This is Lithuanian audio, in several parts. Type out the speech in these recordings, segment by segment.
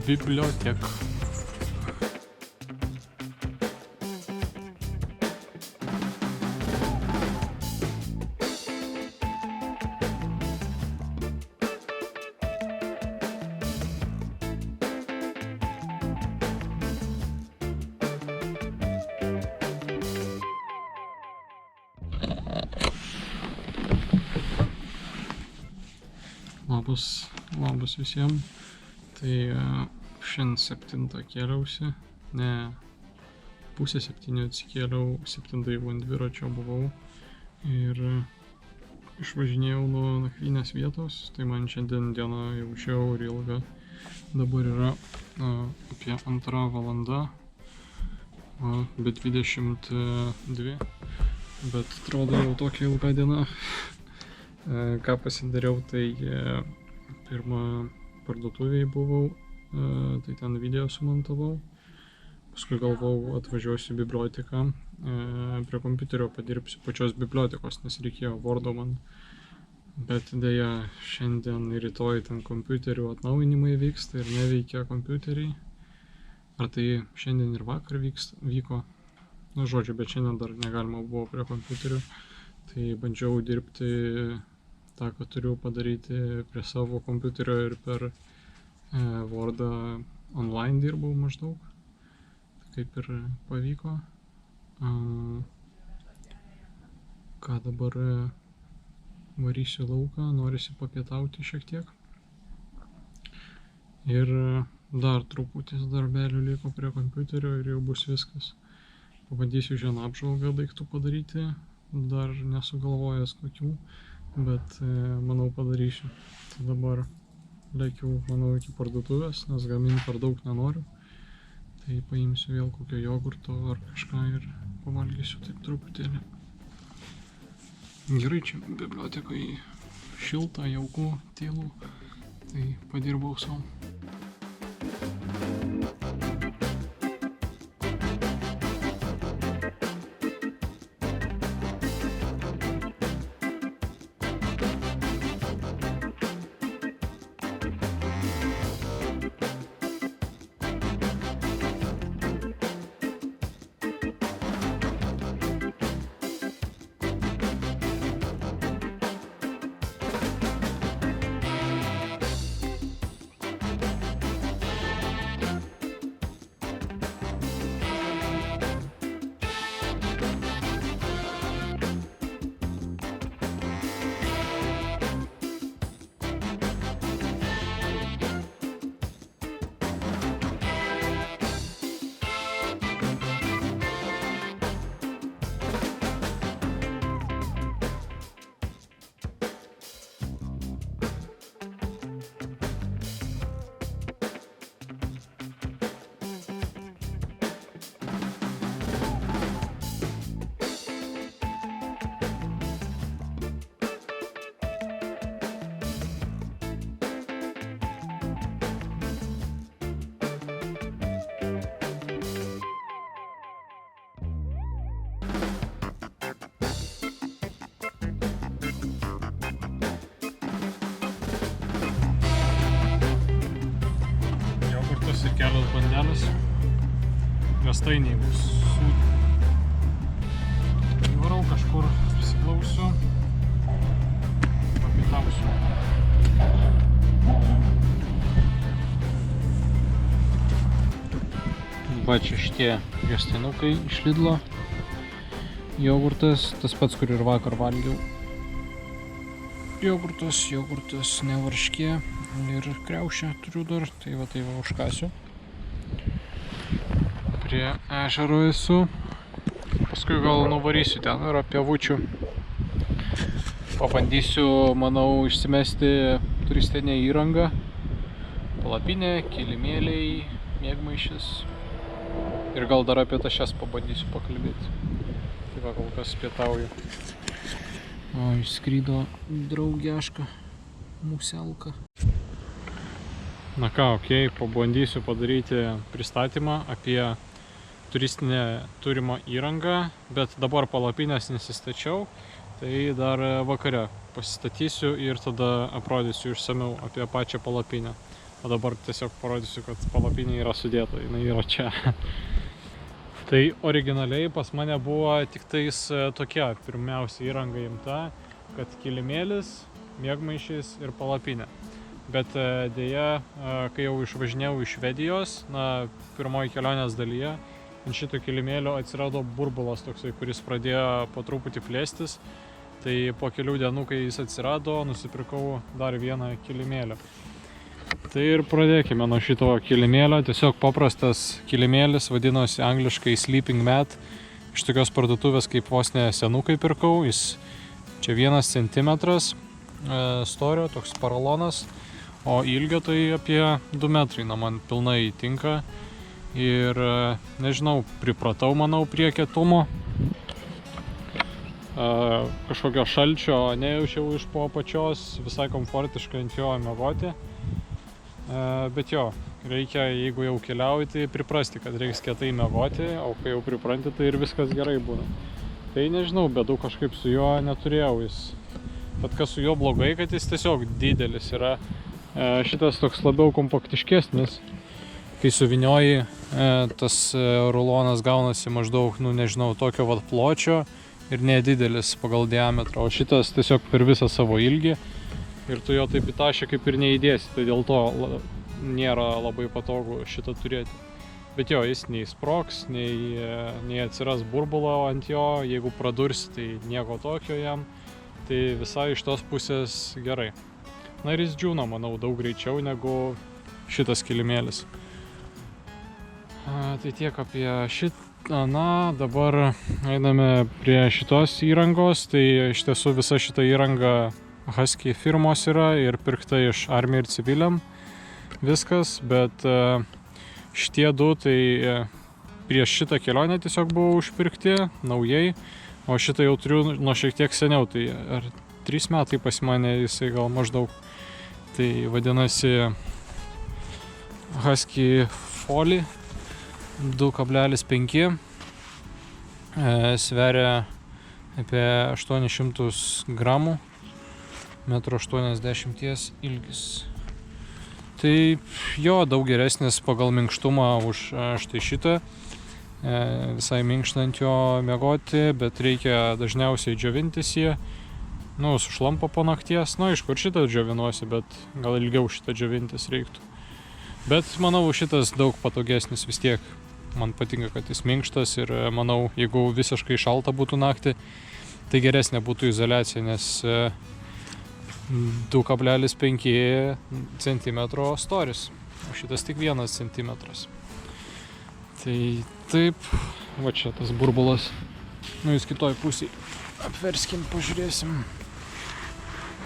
biblioteka. Labas visiems. Tai šiandien 7 kėliausi, ne, pusę 7 atsikėliau, 7 jau ant dviračio buvau ir išvažinėjau nuo nakvynės vietos, tai man šiandien diena jau žiauriai ilga. Dabar yra apie 2 valanda, be 22, bet atrodo jau tokia ilga diena. Ką pasidariau, tai pirmą parduotuvėje buvau, tai ten video sumontavau, paskui galvojau atvažiuosiu į biblioteką, prie kompiuterio padirbsiu pačios bibliotekos, nes reikėjo Wordo man, bet dėja šiandien ir rytoj ten kompiuterių atnaujinimai vyksta ir neveikia kompiuteriai, ar tai šiandien ir vakar vyko, nu žodžiu, bet šiandien dar negalima buvo prie kompiuterių, tai bandžiau dirbti tą, ką turiu padaryti prie savo kompiuterio ir per Wordą online dirbau maždaug. Tai kaip ir pavyko. Ką dabar varysiu lauką, norisi papietauti šiek tiek. Ir dar truputis darbelių liko prie kompiuterio ir jau bus viskas. Pabandysiu šiandien apžvalgą daiktų padaryti, dar nesugalvojęs kokių. Bet manau padarysiu. Tai dabar lėkiu, manau, iki parduotuvės, nes gaminti per daug nenoriu. Tai paimsiu vėl kokio jogurto ar kažką ir pavalgysiu taip truputėlį. Gerai, čia bibliotekai šilta, jauku, tylu. Tai padirbau savo. Ir kelios bandelės, riestainiai bus. Varau kažkur, prisiklausiu, papietausiu. Va čia šitie riestainukai iš Lidlo. Jogurtas, tas pats, kur ir vakar valgiau. Jogurtas nevarškė. Ir kriaušę turiu dar, tai va užkasiu. Prie ežero esu. Paskui gal nuvarysiu, ten yra pievučių. Pabandysiu, manau, išsimesti turistinę įrangą. Palapinė, kilimėliai, miegmaišis. Ir gal dar apie tašes pabandysiu pakalbėti. Tai va, kol kas pietauju. O, išskrydo draugeška, muselka. Na ką, okei, pabandysiu padaryti pristatymą apie turistinę turimą įrangą, bet dabar palapinės nesistačiau, tai dar vakare pasistatysiu ir tada aprodysiu išsamiau apie pačią palapinę. O dabar tiesiog parodysiu, kad palapinė yra sudėta, jinai yra čia. Tai originaliai pas mane buvo tik tais tokia pirmiausia įranga imta, kad kilimėlis, miegmaišis ir palapinė. Bet dėja, kai jau išvažinėjau iš Švedijos, pirmoji kelionės dalyje, ant šito kilimėlio atsirado burbulas toksai, kuris pradėjo po truputį plėstis. Tai po kelių dienų, kai jis atsirado, nusipirkau dar vieną kilimėlį. Tai ir pradėkime nuo šito kilimėlio. Tiesiog paprastas kilimėlis, vadinosi angliškai sleeping mat. Iš tokios parduotuvės kaip vos ne senukai pirkau. Jis čia 1 centimetras storio, toks paralonas. O ilgio tai apie 2 metrai, man pilnai tinka. Ir nežinau, pripratau, manau, prie kietumo. Kažkokio šalčio nejaučiau iš po apačios, visai komfortiškai ant jo miegoti. Bet jo, reikia, jeigu jau keliauji, tai priprasti, kad reiks kietai miegoti, o kai jau pripranti, tai ir viskas gerai būna. Tai nežinau, bėdų kažkaip su juo neturėjau. Bet kas su juo blogai, kad jis tiesiog didelis yra. Šitas toks labiau kompaktiškesnis. Kai suvinioji, tas rulonas gaunasi maždaug, nežinau, tokio vat pločio ir nedidelis pagal diametrą, o šitas tiesiog per visą savo ilgį ir tu jo taip į tašę kaip ir neįdėsi, tai dėl to nėra labai patogu šitą turėti. Bet jo, jis nei sprogs, nei atsiras burbulo ant jo, jeigu pradursi, tai nieko tokio jam, tai visai iš tos pusės gerai. Na ir jis džiūna, manau, daug greičiau negu šitas kilimėlis. Tai tiek apie šitą. Dabar einame prie šitos įrangos. Tai iš tiesų visa šita įranga Husky firmos yra ir pirkta iš Army ir civiliam viskas, bet šitie du tai prieš šitą kelionę tiesiog buvo užpirkti naujai, o šitą jau turiu nuo šiek tiek seniau, tai ar 3 metai pas mane jisai gal maždaug. Tai vadinasi Husky Folly 2,5, sveria apie 800 gramų, 1,80 m ilgis. Tai jo, daug geresnis pagal minkštumą už štai šitą, visai minkštant jo miegoti, bet reikia dažniausiai džiovintis jį, sušlampa po nakties, iš kur šitą džiovinuosi, bet gal ilgiau šitą džiovintis reiktų. Bet manau, šitas daug patogesnis vis tiek. Man patinka, kad jis minkštas ir manau, jeigu visiškai šalta būtų naktį, tai geresnė būtų izoliacija, nes 2,5 cm storis, o šitas tik 1 cm. Tai taip, va čia tas burbulas, jis kitoj pusėje. Apverskim, pažiūrėsim.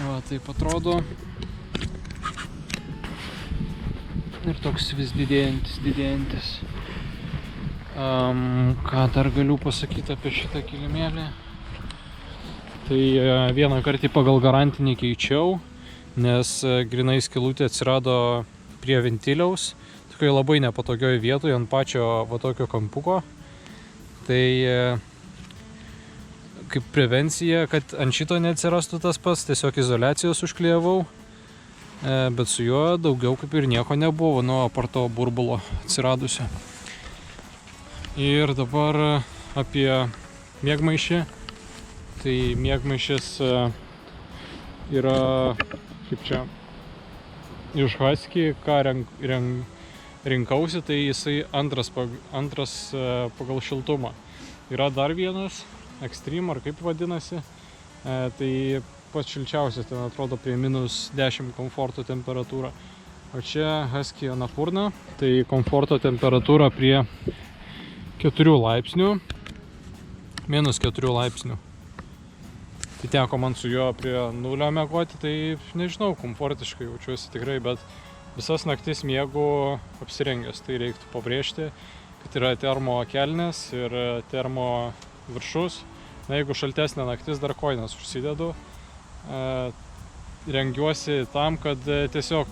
Va, taip atrodo. Ir toks vis didėjantis. Ką dar galiu pasakyti apie šitą kilimėlį? Tai vieną kartą pagal garantinį keičiau, nes grinai skylutė atsirado prie ventiliaus, tikrai labai nepatogioj vietoje, ant pačio va tokio kampuko. Tai kaip prevencija, kad ant šito neatsirastų tas pats, tiesiog izoliacijos užklijavau, bet su juo daugiau kaip ir nieko nebuvo, apart to burbulo atsiradusio. Ir dabar apie miegmaišį. Tai miegmaišis yra, kaip čia, iš Husky, ką rinkausi, tai jisai antras pagal šiltumą. Yra dar vienas, Extreme, ar kaip vadinasi, tai pats šilčiausias, ten atrodo prie -10 komforto temperatūra. O čia Husky Annapurna, tai komforto temperatūra prie 4 laipsnių, -4 laipsnių. Tai teko man su juo prie 0 miegoti, tai nežinau, komfortiškai jaučiuosi tikrai, bet visas naktis miegu apsirengęs, tai reiktų pabrėžti, kad yra termo kelnės ir termo viršus. Jeigu šaltesnė naktis, dar kojines užsidedu. Rengiuosi tam, kad tiesiog,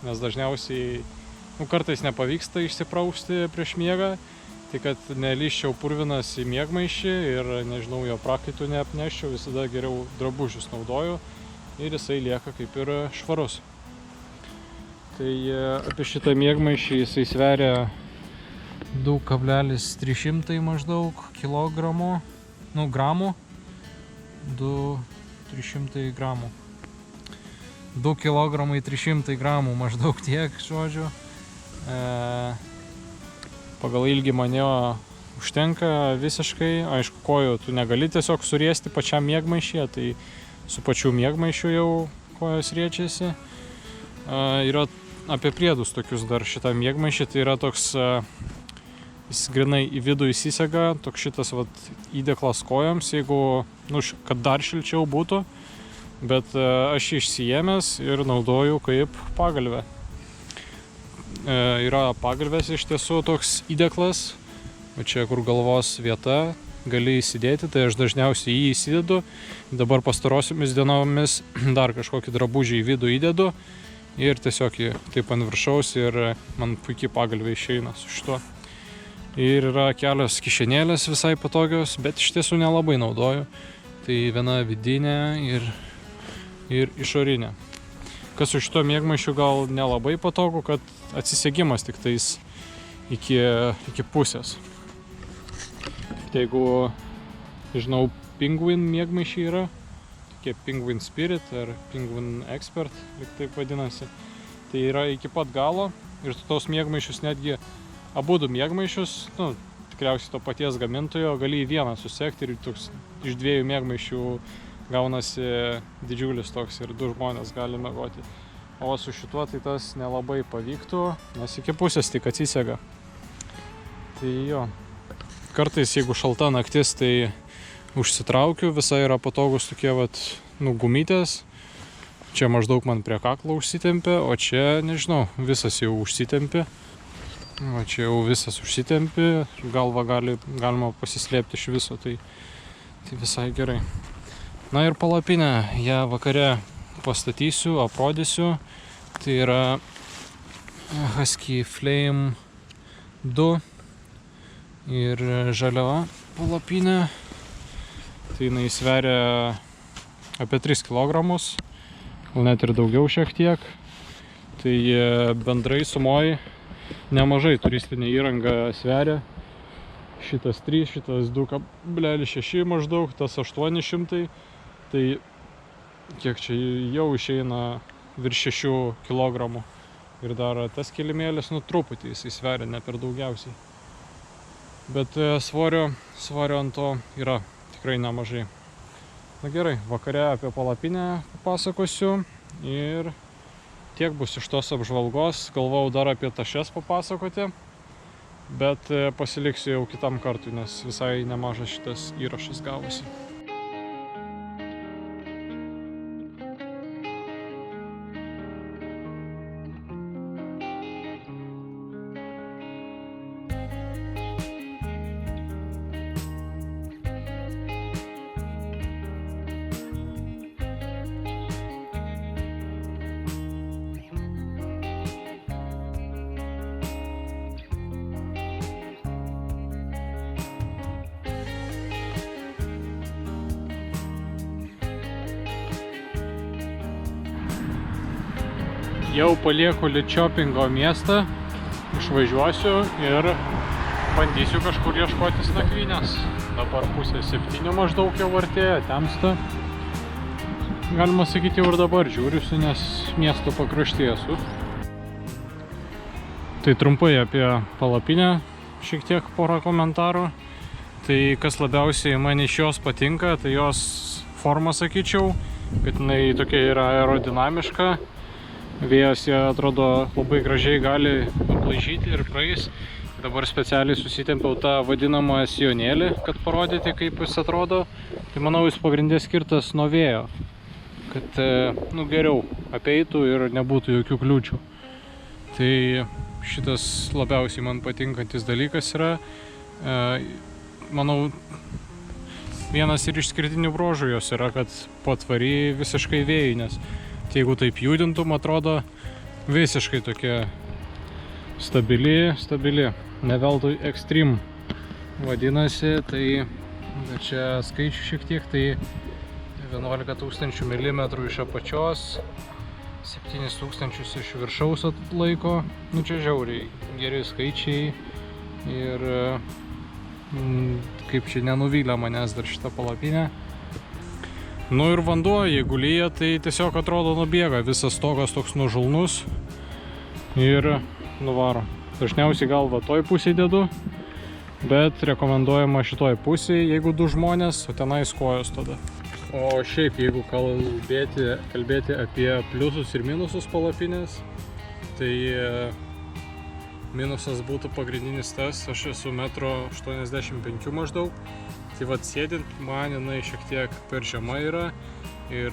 nes dažniausiai kartais nepavyksta išsiprausti prieš miegą, tai kad nelyščiau purvinas į miegmaišį ir, nežinau, jo prakaitų neapneščiau, visada geriau drabužius naudoju ir jisai lieka kaip ir švarus. Tai apie šitą miegmaišį jisai sveria 2,300 maždaug kilogramų, nu gramų, 300 gramų. 2 kg 300 gramų maždaug tiek, žodžiu. Pagal ilgį man jo užtenka visiškai. Aišku, kojų tu negali tiesiog suriesti pačiam miegmaišyje, tai su pačiu miegmaišiu jau kojos riečiasi. Yra apie priedus tokius dar šitą miegmaišį, tai yra toks, jis grinai į vidų įsisega, toks šitas vat įdėklas kojoms, jeigu, nu, kad dar šilčiau būtų, bet aš jį išsiėmęs ir naudoju kaip pagalvę. Yra pagalvės iš tiesų toks įdėklas, o čia kur galvos vieta, gali įsidėti, tai aš dažniausiai jį įsidedu, dabar pastarosiomis dienomis dar kažkokį drabužį į vidų įdedu ir tiesiog jį taip ant viršaus ir man puikiai pagalvė išeina su šituo. Ir yra kelios kišenėlės visai patogios, bet iš tiesų nelabai naudoju. Tai viena vidinė ir išorinė. Kas su šituo miegmaišiu gal nelabai patogu, kad atsisegimas tik tais iki pusės. Tai jeigu, žinau, Penguin miegmaišiai yra, Penguin Spirit ar Penguin Expert, lyg taip vadinasi. Tai yra iki pat galo ir tos miegmaišius netgi abudu miegmaišius, nu, tikriausiai to paties gamintojo, gali į vieną susekti ir toks iš 2 miegmaišių gaunasi didžiulis toks ir 2 žmonės gali miegoti. O su šituo tai tas nelabai pavyktų, nes iki pusės tik atsisega. Tai jo, kartais jeigu šalta naktis, tai užsitraukiu, visai yra patogus tokie vat, nu, gumytės. Čia maždaug man prie kaklo užsitempia, o čia, nežinau, visas jau užsitempia. O čia jau visas užsitempia, galva galima pasislėpti iš viso, tai visai gerai. Na ir palapinę, ją vakare pastatysiu, aprodysiu. Tai yra Husky Flame 2 ir žaliava palapinė. Tai jinai sveria apie 3 kg, gal net ir daugiau šiek tiek. Tai bendrai sumoj nemažai turistinė įranga sveria. Šitas 3, šitas 2,6 maždaug, tas 800. Tai kiek čia jau išeina virš 6 kg. Ir dar tas kilimėlis, nu truputį jisai sveria, ne per daugiausiai. Bet svorio ant to yra tikrai nemažai. Na gerai, vakare apie palapinę papasakosiu ir tiek bus iš tos apžvalgos. Galvojau dar apie tašes papasakoti, bet pasiliksiu jau kitam kartui, nes visai nemažas šitas įrašas gavosi. Jau palieku Lidčiopingo miestą, išvažiuosiu ir bandysiu kažkur ieškotis nakvynės. Dabar 6:30 maždaug jau artėja, temsta. Galima sakyti, jau ir dabar žiūriusi, nes miesto pakraštyje esu. Tai trumpai apie palapinę, šiek tiek porą komentarų. Tai kas labiausiai man iš jos patinka, tai jos forma, sakyčiau, kad jinai tokia yra aerodinamiška. Vėjas ją atrodo labai gražiai gali aplaižyti ir praeis. Dabar specialiai susitempiau tą vadinamą sijonėlį, kad parodyti, kaip jis atrodo. Tai manau, jis pagrindė skirtas nuo vėjo, kad nu, geriau apeitų ir nebūtų jokių kliūčių. Tai šitas labiausiai man patinkantis dalykas yra, manau, vienas ir išskirtinių bruožų jos yra, kad patvari visiškai vėjai, nes jeigu taip judintum, atrodo visiškai tokia stabili. Ne veltui Extreme vadinasi, tai čia skaičių šiek tiek, tai 11 000 mm iš apačios, 7000 iš viršaus atlaiko. Nu čia žiauriai geri skaičiai ir kaip čia nenuvylė manęs dar šitą palapinę. Nu ir vanduo, jeigu lyja, tai tiesiog atrodo nubėga, visas stogas toks nužulnus ir nuvaro. Dažniausiai gal va toj pusėj dedu, bet rekomenduojama šitoj pusėj, jeigu du žmonės, o tenais kojos tada. O šiaip, jeigu kalbėti apie pliusus ir minusus palapinės, tai minusas būtų pagrindinis tas, aš esu 1,85 m maždaug, tai vat sėdint man jinai šiek tiek per žema yra ir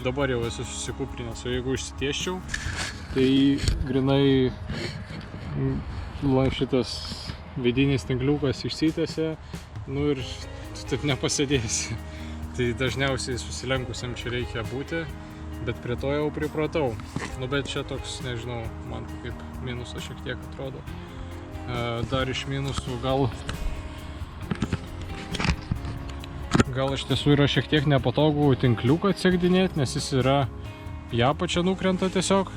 dabar jau esu susikūprinęs, o jeigu išsitiesčiau, tai grinai šitas vidinis tinkliukas išsitęsia, nu ir taip nepasėdėsi. Tai dažniausiai susilenkusiam čia reikia būti, bet prie to jau pripratau. Nu bet čia toks, nežinau, man kaip minusas šiek tiek atrodo. Dar iš minusų gal iš tiesų yra šiek tiek nepatogu tinkliuką atsekdinėti, nes jis yra į apačią nukrenta tiesiog.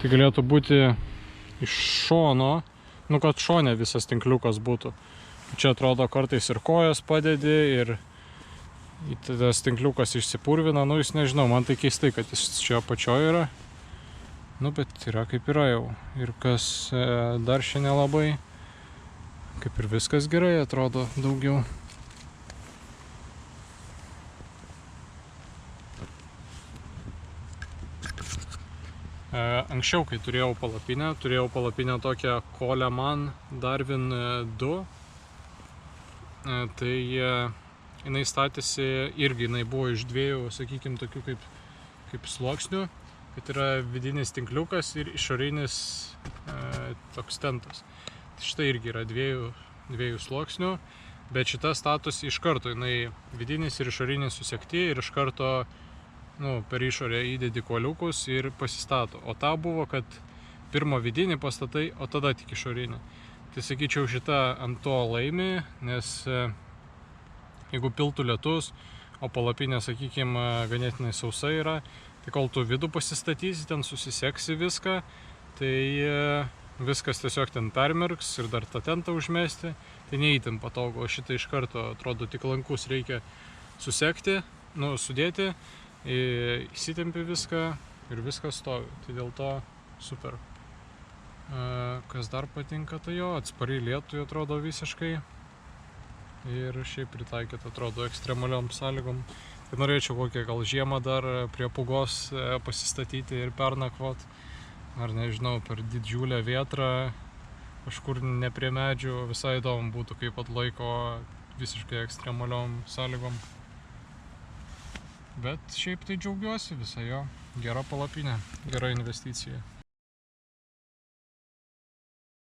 Tai galėtų būti iš šono, nu kad šone visas tinkliukas būtų. Čia atrodo kartais ir kojas padedi ir tas tinkliukas išsipurvina, nu jis nežinau, man tai keistai, kad jis čia apačioje yra. Nu bet yra kaip yra jau. Ir kas dar šiandien nelabai, kaip ir viskas gerai atrodo daugiau. Anksčiau, kai turėjau palapinę tokią Coleman Darwin 2, tai jinai statėsi irgi, jinai buvo iš dviejų, sakykime, tokių kaip sluoksnių, kad yra vidinis tinkliukas ir išorinis toks tentas. Tai štai irgi yra dviejų sluoksnių, bet šita statosi iš karto, jinai vidinis ir išorinis susekti ir iš karto per išorę įdedi kuoliukus ir pasistato. O ta buvo, kad pirmo vidinį pastatai, o tada tik išorinį. Tai sakyčiau, šita ant to laimi, nes jeigu piltų lietus, o palapinė, sakykime, ganėtinai sausa yra, tai kol tu vidų pasistatysi, ten susiseksi viską, tai viskas tiesiog ten permirks ir dar tą tentą užmesti, tai neįtin patogu, o šitą iš karto atrodo tik lankus reikia susekti, sudėti, įsitempi viską ir viskas stovi, tai dėl to super. Kas dar patinka, tai jo, atspari lietui atrodo visiškai. Ir šiaip pritaikyt atrodo ekstremaliom sąlygom. Tai norėčiau kokią gal žiemą dar prie pūgos pasistatyti ir pernakvot. Ar nežinau, per didžiulę vėtrą, kažkur ne prie medžių, visai įdomu būtų, kaip atlaiko visiškai ekstremaliom sąlygom. Bet šiaip tai džiaugiuosi visą jo. Gera palapinė, gera investicija.